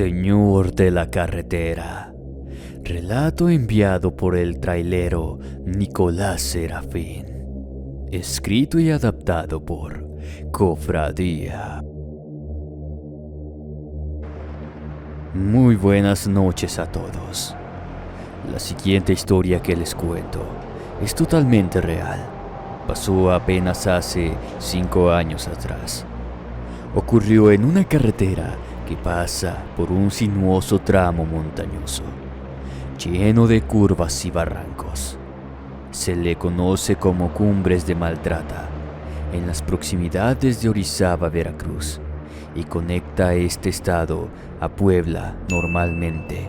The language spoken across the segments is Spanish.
Señor de la carretera. Relato enviado por el trailero Nicolás Serafín. Escrito y adaptado por Cofradía. Muy buenas noches a todos. La siguiente historia que les cuento es totalmente real. Pasó apenas hace 5 años atrás. Ocurrió en una carretera que pasa por un sinuoso tramo montañoso, lleno de curvas y barrancos. Se le conoce como Cumbres de Maltrata, en las proximidades de Orizaba, Veracruz, y conecta este estado a Puebla normalmente.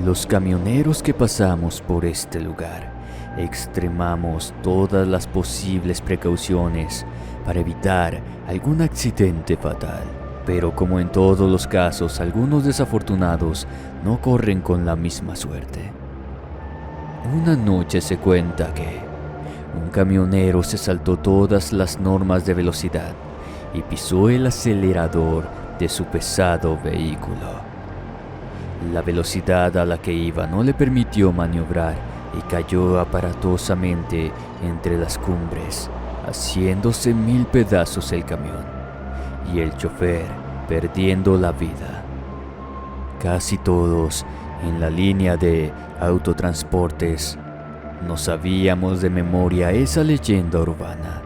Los camioneros que pasamos por este lugar extremamos todas las posibles precauciones para evitar algún accidente fatal. Pero como en todos los casos, algunos desafortunados no corren con la misma suerte. Una noche se cuenta que un camionero se saltó todas las normas de velocidad y pisó el acelerador de su pesado vehículo. La velocidad a la que iba no le permitió maniobrar y cayó aparatosamente entre las cumbres, haciéndose 1000 pedazos el camión y el chofer perdiendo la vida. Casi todos en la línea de autotransportes nos sabíamos de memoria esa leyenda urbana.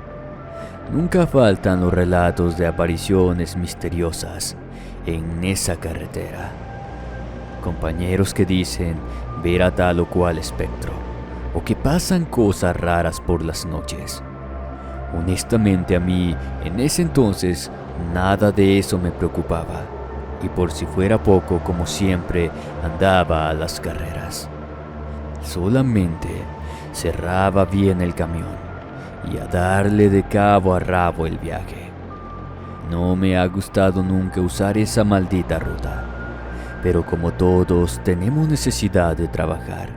Nunca faltan los relatos de apariciones misteriosas en esa carretera. Compañeros que dicen ver a tal o cual espectro, o que pasan cosas raras por las noches. Honestamente, a mí, en ese entonces, nada de eso me preocupaba, y por si fuera poco, como siempre, andaba a las carreras. Solamente cerraba bien el camión y a darle de cabo a rabo el viaje. No me ha gustado nunca usar esa maldita ruta, pero como todos tenemos necesidad de trabajar,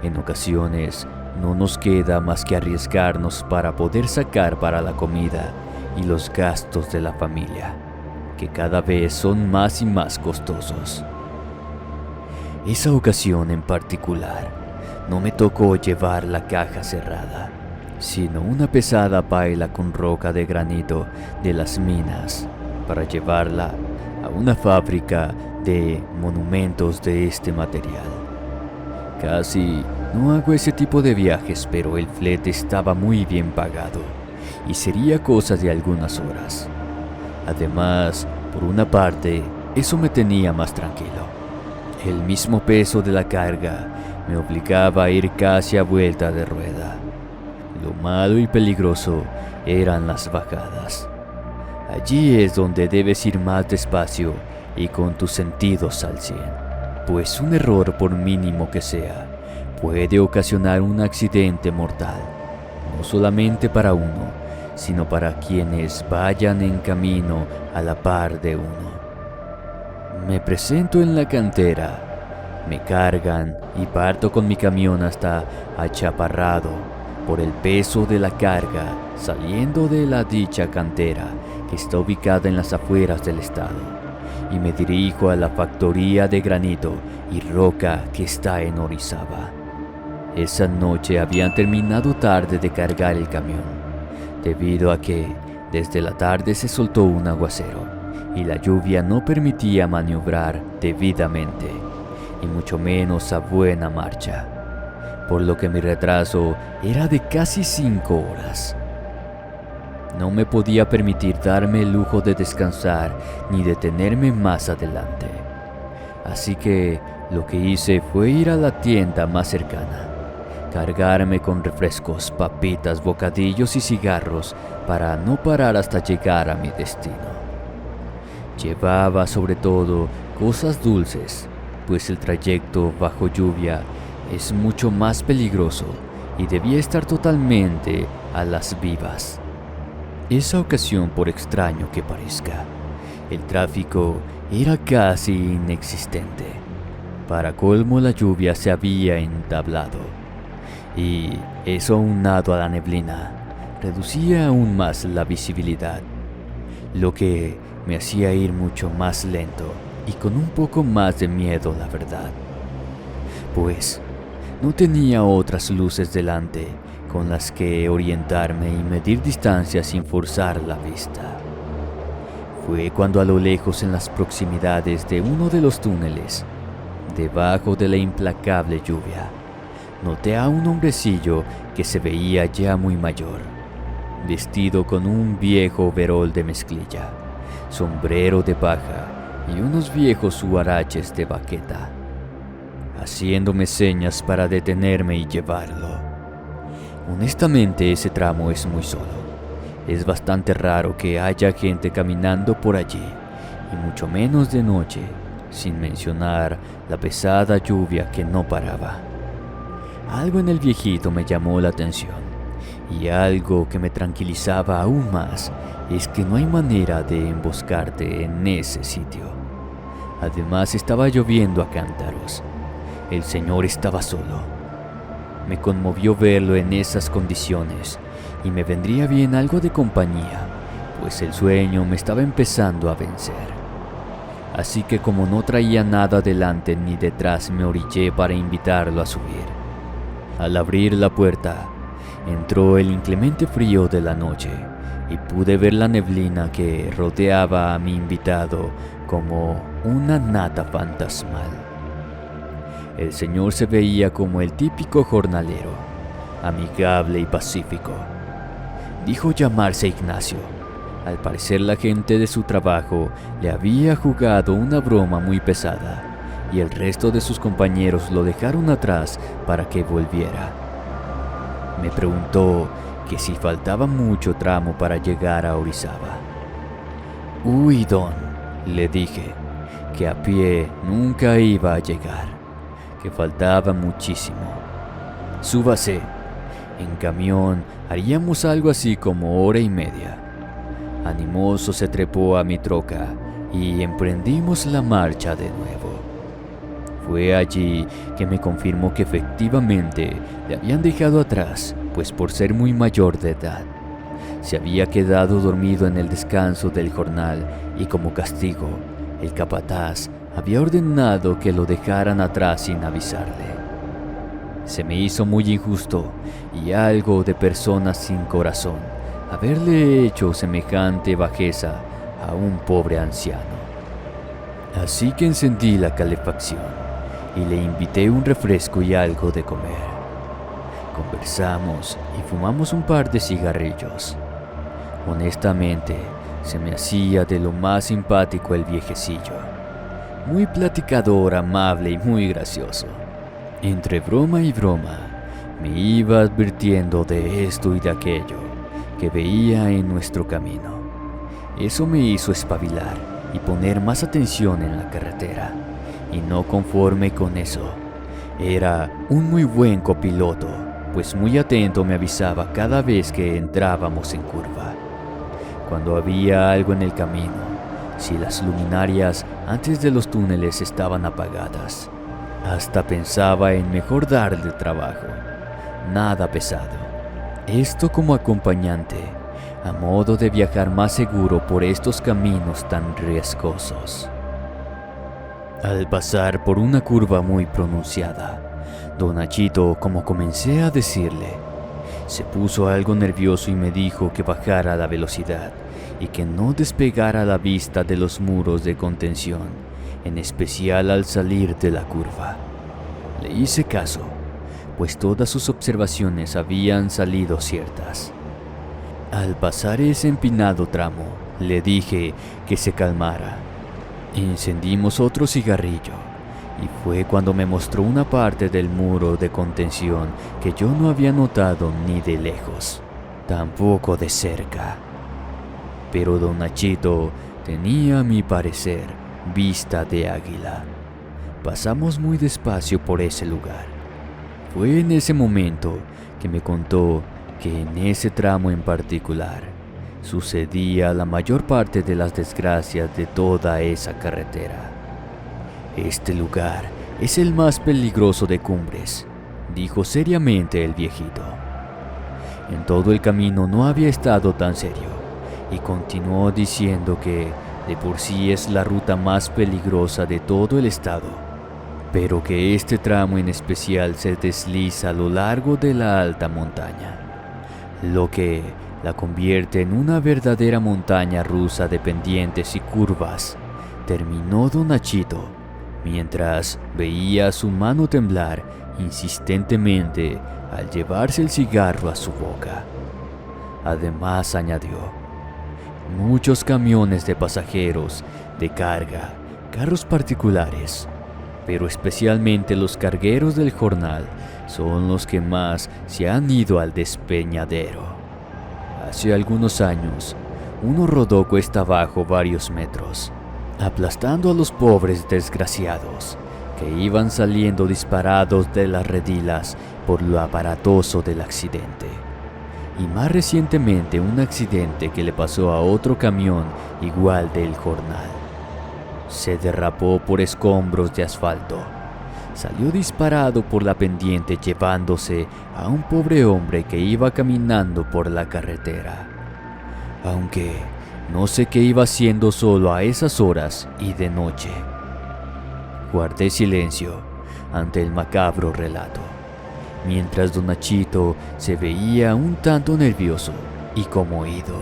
en ocasiones no nos queda más que arriesgarnos para poder sacar para la comida y los gastos de la familia, que cada vez son más y más costosos. Esa ocasión en particular, no me tocó llevar la caja cerrada, sino una pesada paila con roca de granito de las minas para llevarla a una fábrica de monumentos de este material. Casi no hago ese tipo de viajes, pero el flete estaba muy bien pagado y sería cosa de algunas horas. Además, por una parte, eso me tenía más tranquilo. El mismo peso de la carga me obligaba a ir casi a vuelta de rueda. Lo malo y peligroso eran las bajadas. Allí es donde debes ir más despacio y con tus sentidos al 100, pues un error, por mínimo que sea, puede ocasionar un accidente mortal, no solamente para uno, sino para quienes vayan en camino a la par de uno. Me presento en la cantera, me cargan y parto con mi camión hasta achaparrado por el peso de la carga, saliendo de la dicha cantera que está ubicada en las afueras del estado, y me dirijo a la factoría de granito y roca que está en Orizaba. Esa noche habían terminado tarde de cargar el camión, debido a que desde la tarde se soltó un aguacero y la lluvia no permitía maniobrar debidamente, y mucho menos a buena marcha, por lo que mi retraso era de casi 5 horas. No me podía permitir darme el lujo de descansar ni detenerme más adelante. Así que lo que hice fue ir a la tienda más cercana, cargarme con refrescos, papitas, bocadillos y cigarros para no parar hasta llegar a mi destino. Llevaba sobre todo cosas dulces, pues el trayecto bajo lluvia es mucho más peligroso y debía estar totalmente a las vivas. Esa ocasión, por extraño que parezca, el tráfico era casi inexistente. Para colmo, la lluvia se había entablado, y eso, aunado a la neblina, reducía aún más la visibilidad, lo que me hacía ir mucho más lento y con un poco más de miedo, la verdad. Pues no tenía otras luces delante con las que orientarme y medir distancias sin forzar la vista. Fue cuando a lo lejos, en las proximidades de uno de los túneles, debajo de la implacable lluvia, noté a un hombrecillo que se veía ya muy mayor, vestido con un viejo overol de mezclilla, sombrero de paja y unos viejos huaraches de baqueta, haciéndome señas para detenerme y llevarlo. Honestamente, ese tramo es muy solo. Es bastante raro que haya gente caminando por allí, y mucho menos de noche, sin mencionar la pesada lluvia que no paraba. Algo en el viejito me llamó la atención, y algo que me tranquilizaba aún más es que no hay manera de emboscarte en ese sitio. Además, estaba lloviendo a cántaros. El señor estaba solo. Me conmovió verlo en esas condiciones, y me vendría bien algo de compañía, pues el sueño me estaba empezando a vencer. Así que, como no traía nada delante ni detrás, me orillé para invitarlo a subir. Al abrir la puerta, entró el inclemente frío de la noche y pude ver la neblina que rodeaba a mi invitado como una nata fantasmal. El señor se veía como el típico jornalero, amigable y pacífico. Dijo llamarse Ignacio. Al parecer, la gente de su trabajo le había jugado una broma muy pesada y el resto de sus compañeros lo dejaron atrás para que volviera. Me preguntó que si faltaba mucho tramo para llegar a Orizaba. Uy, don, le dije, que a pie nunca iba a llegar, que faltaba muchísimo. Súbase. En camión haríamos algo así como hora y media. Animoso se trepó a mi troca y emprendimos la marcha de nuevo. Fue allí que me confirmó que efectivamente le habían dejado atrás, pues por ser muy mayor de edad, se había quedado dormido en el descanso del jornal y como castigo, el capataz había ordenado que lo dejaran atrás sin avisarle. Se me hizo muy injusto y algo de persona sin corazón haberle hecho semejante bajeza a un pobre anciano. Así que encendí la calefacción y le invité un refresco y algo de comer. Conversamos y fumamos un par de cigarrillos. Honestamente, se me hacía de lo más simpático el viejecillo. Muy platicador, amable y muy gracioso. Entre broma y broma, me iba advirtiendo de esto y de aquello que veía en nuestro camino. Eso me hizo espabilar y poner más atención en la carretera. Y no conforme con eso, era un muy buen copiloto, pues muy atento me avisaba cada vez que entrábamos en curva. Cuando había algo en el camino, si las luminarias antes de los túneles estaban apagadas. Hasta pensaba en mejor darle trabajo, nada pesado. Esto como acompañante, a modo de viajar más seguro por estos caminos tan riesgosos. Al pasar por una curva muy pronunciada, don Nachito, como comencé a decirle, se puso algo nervioso y me dijo que bajara la velocidad y que no despegara la vista de los muros de contención, en especial al salir de la curva. Le hice caso, pues todas sus observaciones habían salido ciertas. Al pasar ese empinado tramo, le dije que se calmara. Encendimos otro cigarrillo, y fue cuando me mostró una parte del muro de contención que yo no había notado ni de lejos, tampoco de cerca. Pero don Nachito tenía, a mi parecer, vista de águila. Pasamos muy despacio por ese lugar. Fue en ese momento que me contó que en ese tramo en particular sucedía la mayor parte de las desgracias de toda esa carretera. Este lugar es el más peligroso de Cumbres, dijo seriamente el viejito. En todo el camino no había estado tan serio, y continuó diciendo que de por sí es la ruta más peligrosa de todo el estado, pero que este tramo en especial se desliza a lo largo de la alta montaña, lo que la convierte en una verdadera montaña rusa de pendientes y curvas. Terminó don Nachito, mientras veía su mano temblar insistentemente al llevarse el cigarro a su boca. Además añadió: muchos camiones de pasajeros, de carga, carros particulares, pero especialmente los cargueros del jornal son los que más se han ido al despeñadero. Hace algunos años, uno rodó cuesta abajo varios metros, aplastando a los pobres desgraciados que iban saliendo disparados de las redilas por lo aparatoso del accidente. Y más recientemente un accidente que le pasó a otro camión igual del jornal. Se derrapó por escombros de asfalto. Salió disparado por la pendiente llevándose a un pobre hombre que iba caminando por la carretera. Aunque no sé qué iba haciendo solo a esas horas y de noche. Guardé silencio ante el macabro relato, mientras don Nachito se veía un tanto nervioso y conmovido.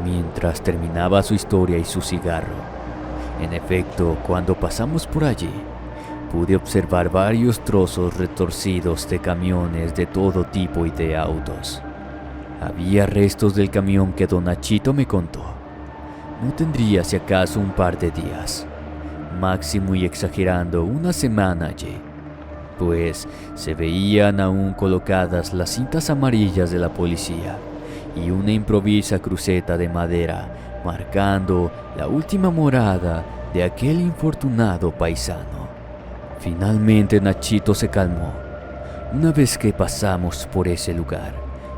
Mientras terminaba su historia y su cigarro. En efecto, cuando pasamos por allí, pude observar varios trozos retorcidos de camiones de todo tipo y de autos. Había restos del camión que don Nachito me contó. No tendría si acaso un par de días, máximo y exagerando una semana allí, pues se veían aún colocadas las cintas amarillas de la policía y una improvisa cruceta de madera marcando la última morada de aquel infortunado paisano. Finalmente Nachito se calmó una vez que pasamos por ese lugar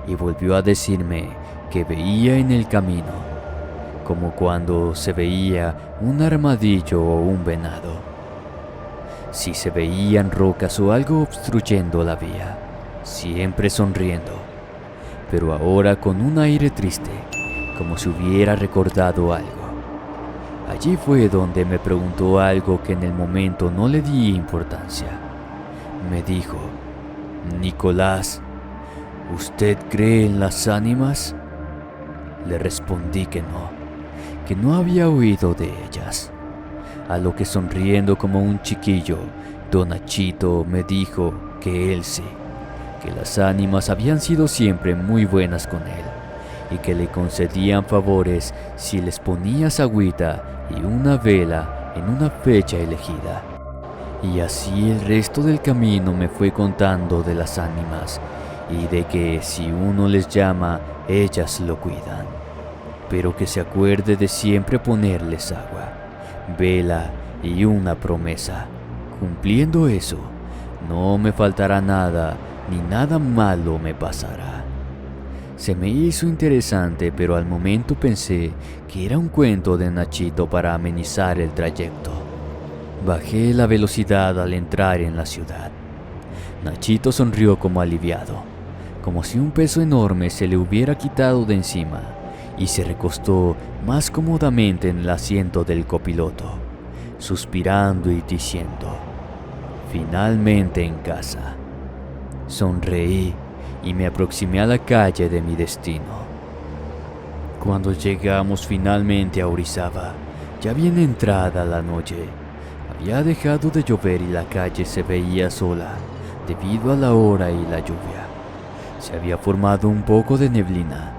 y volvió a decirme que veía en el camino, como cuando se veía un armadillo o un venado. Si se veían rocas o algo obstruyendo la vía, siempre sonriendo, pero ahora con un aire triste, como si hubiera recordado algo. Allí fue donde me preguntó algo que en el momento no le di importancia. Me dijo: Nicolás, ¿usted cree en las ánimas? Le respondí que no había oído de ellas. A lo que, sonriendo como un chiquillo, don Nachito me dijo que él sí, que las ánimas habían sido siempre muy buenas con él y que le concedían favores si les ponías agüita y una vela en una fecha elegida. Y así el resto del camino me fue contando de las ánimas y de que si uno les llama, ellas lo cuidan, pero que se acuerde de siempre ponerles agua, vela y una promesa. Cumpliendo eso, no me faltará nada, ni nada malo me pasará. Se me hizo interesante, pero al momento pensé que era un cuento de Nachito para amenizar el trayecto. Bajé la velocidad al entrar en la ciudad. Nachito sonrió como aliviado, como si un peso enorme se le hubiera quitado de encima, y se recostó más cómodamente en el asiento del copiloto, suspirando y diciendo: finalmente en casa. Sonreí y me aproximé a la calle de mi destino. Cuando llegamos finalmente a Orizaba, ya bien entrada la noche, había dejado de llover y la calle se veía sola debido a la hora y la lluvia. Se había formado un poco de neblina,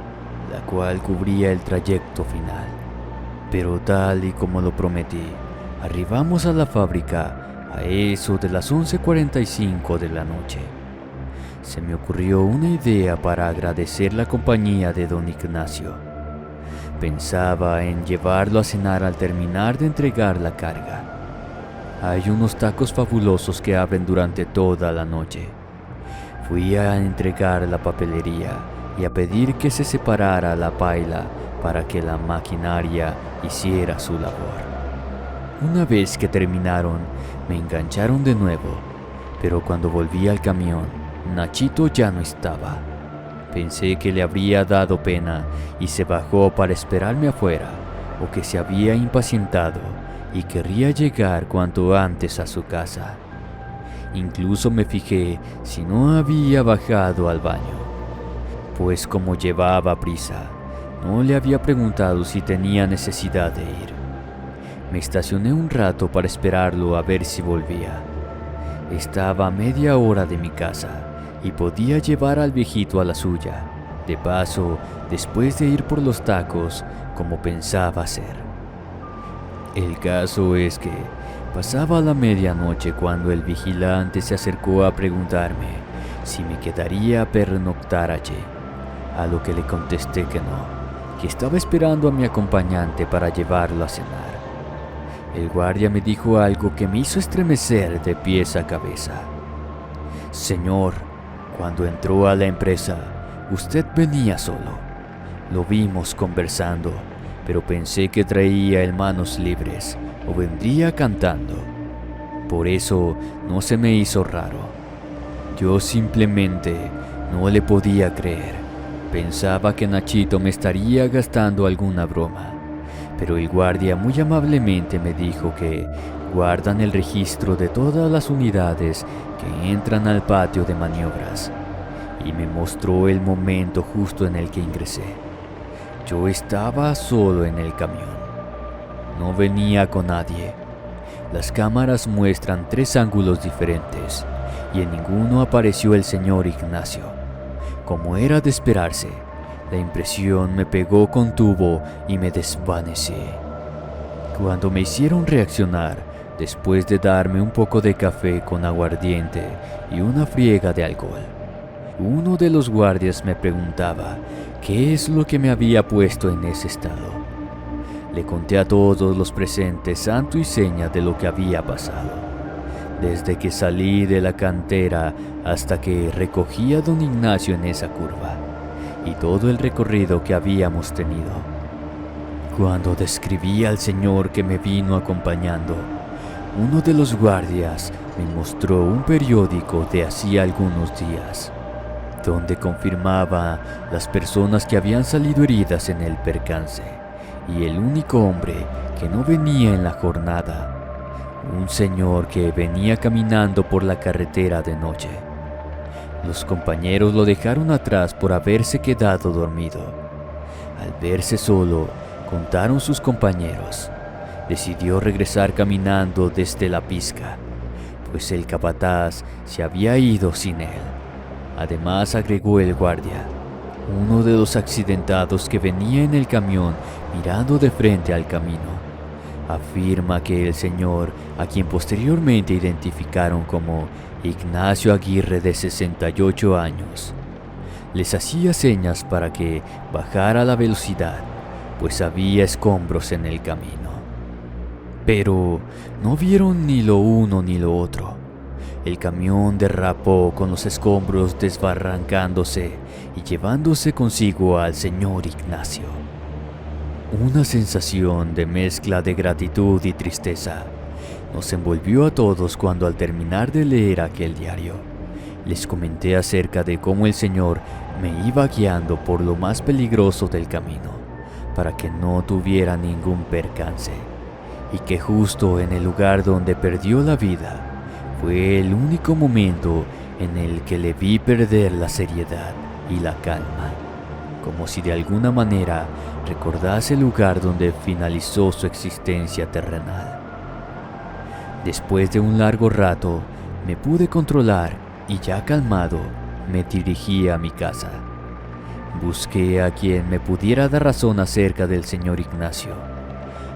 la cual cubría el trayecto final. Pero tal y como lo prometí, arribamos a la fábrica a eso de las 11:45 de la noche. Se me ocurrió una idea para agradecer la compañía de don Ignacio. Pensaba en llevarlo a cenar al terminar de entregar la carga. Hay unos tacos fabulosos que abren durante toda la noche. Fui a entregar la papelería y a pedir que se separara la paila para que la maquinaria hiciera su labor. Una vez que terminaron, me engancharon de nuevo, pero cuando volví al camión, Nachito ya no estaba. Pensé que le habría dado pena y se bajó para esperarme afuera, o que se había impacientado y querría llegar cuanto antes a su casa. Incluso me fijé si no había bajado al baño, pues como llevaba prisa, no le había preguntado si tenía necesidad de ir. Me estacioné un rato para esperarlo a ver si volvía. Estaba a media hora de mi casa y podía llevar al viejito a la suya, de paso, después de ir por los tacos, como pensaba hacer. El caso es que pasaba la medianoche cuando el vigilante se acercó a preguntarme si me quedaría a pernoctar allí, a lo que le contesté que no, que estaba esperando a mi acompañante para llevarlo a cenar. El guardia me dijo algo que me hizo estremecer de pies a cabeza. Señor, cuando entró a la empresa, usted venía solo. Lo vimos conversando, pero pensé que traía el manos libres o vendría cantando. Por eso no se me hizo raro. Yo simplemente no le podía creer. Pensaba que Nachito me estaría gastando alguna broma. Pero el guardia muy amablemente me dijo que guardan el registro de todas las unidades que entran al patio de maniobras, y me mostró el momento justo en el que ingresé. Yo estaba solo en el camión. No venía con nadie. Las cámaras muestran 3 ángulos diferentes, y en ninguno apareció el señor Ignacio. Como era de esperarse, la impresión me pegó con tubo y me desvanecí. Cuando me hicieron reaccionar, después de darme un poco de café con aguardiente y una friega de alcohol, uno de los guardias me preguntaba qué es lo que me había puesto en ese estado. Le conté a todos los presentes santo y seña de lo que había pasado, desde que salí de la cantera hasta que recogí a don Ignacio en esa curva, y todo el recorrido que habíamos tenido. Cuando describí al señor que me vino acompañando, uno de los guardias me mostró un periódico de hacía algunos días, donde confirmaba las personas que habían salido heridas en el percance, y el único hombre que no venía en la jornada, un señor que venía caminando por la carretera de noche. Los compañeros lo dejaron atrás por haberse quedado dormido. Al verse solo, contaron sus compañeros. Decidió regresar caminando desde la pizca, pues el capataz se había ido sin él. Además, agregó el guardia, uno de los accidentados que venía en el camión mirando de frente al camino, afirma que el señor, a quien posteriormente identificaron como Ignacio Aguirre, de 68 años, les hacía señas para que bajara la velocidad, pues había escombros en el camino. Pero no vieron ni lo uno ni lo otro. El camión derrapó con los escombros desbarrancándose y llevándose consigo al señor Ignacio. Una sensación de mezcla de gratitud y tristeza nos envolvió a todos cuando, al terminar de leer aquel diario, les comenté acerca de cómo el Señor me iba guiando por lo más peligroso del camino para que no tuviera ningún percance, y que justo en el lugar donde perdió la vida fue el único momento en el que le vi perder la seriedad y la calma, como si de alguna manera recordase el lugar donde finalizó su existencia terrenal. Después de un largo rato, me pude controlar y, ya calmado, me dirigí a mi casa. Busqué a quien me pudiera dar razón acerca del señor Ignacio,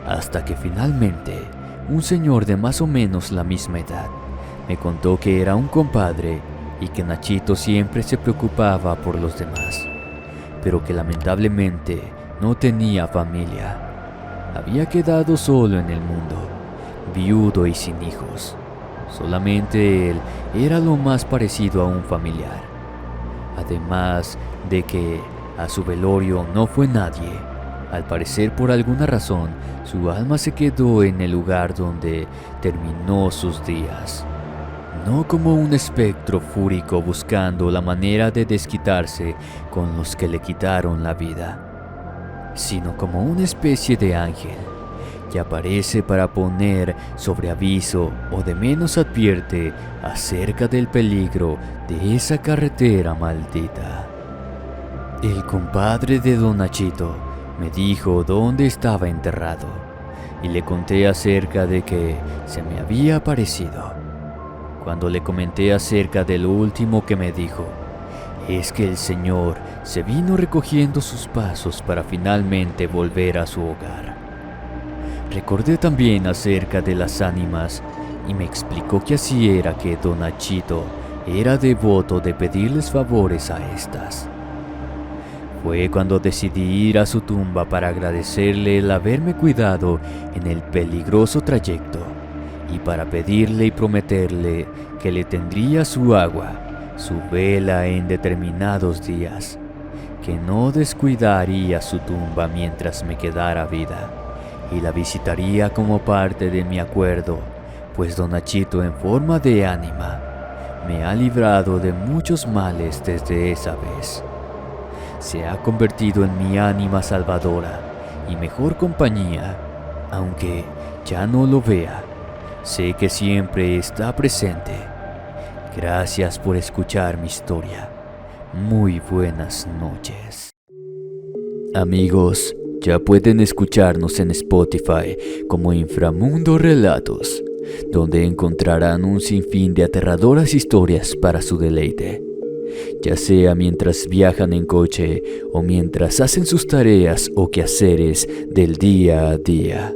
hasta que finalmente un señor de más o menos la misma edad me contó que era un compadre y que Nachito siempre se preocupaba por los demás, pero que lamentablemente no tenía familia. Había quedado solo en el mundo, viudo y sin hijos. Solamente él era lo más parecido a un familiar. Además de que a su velorio no fue nadie. Al parecer, por alguna razón, su alma se quedó en el lugar donde terminó sus días. no como un espectro fúrico buscando la manera de desquitarse con los que le quitaron la vida, sino como una especie de ángel que aparece para poner sobre aviso o de menos advierte acerca del peligro de esa carretera maldita. El compadre de Don Nachito me dijo dónde estaba enterrado y le conté acerca de que se me había aparecido. Cuando le comenté acerca de lo último que me dijo, es que el Señor se vino recogiendo sus pasos para finalmente volver a su hogar. Recordé también acerca de las ánimas y me explicó que así era que Don Nachito era devoto de pedirles favores a estas. Fue cuando decidí ir a su tumba para agradecerle el haberme cuidado en el peligroso trayecto y para pedirle y prometerle que le tendría su agua, su vela en determinados días, que no descuidaría su tumba mientras me quedara vida y la visitaría como parte de mi acuerdo, pues Don Nachito en forma de ánima me ha librado de muchos males desde esa vez. Se ha convertido en mi ánima salvadora y mejor compañía, aunque ya no lo vea, sé que siempre está presente. Gracias por escuchar mi historia. Muy buenas noches. Amigos, ya pueden escucharnos en Spotify como Inframundo Relatos, donde encontrarán un sinfín de aterradoras historias para su deleite, ya sea mientras viajan en coche o mientras hacen sus tareas o quehaceres del día a día.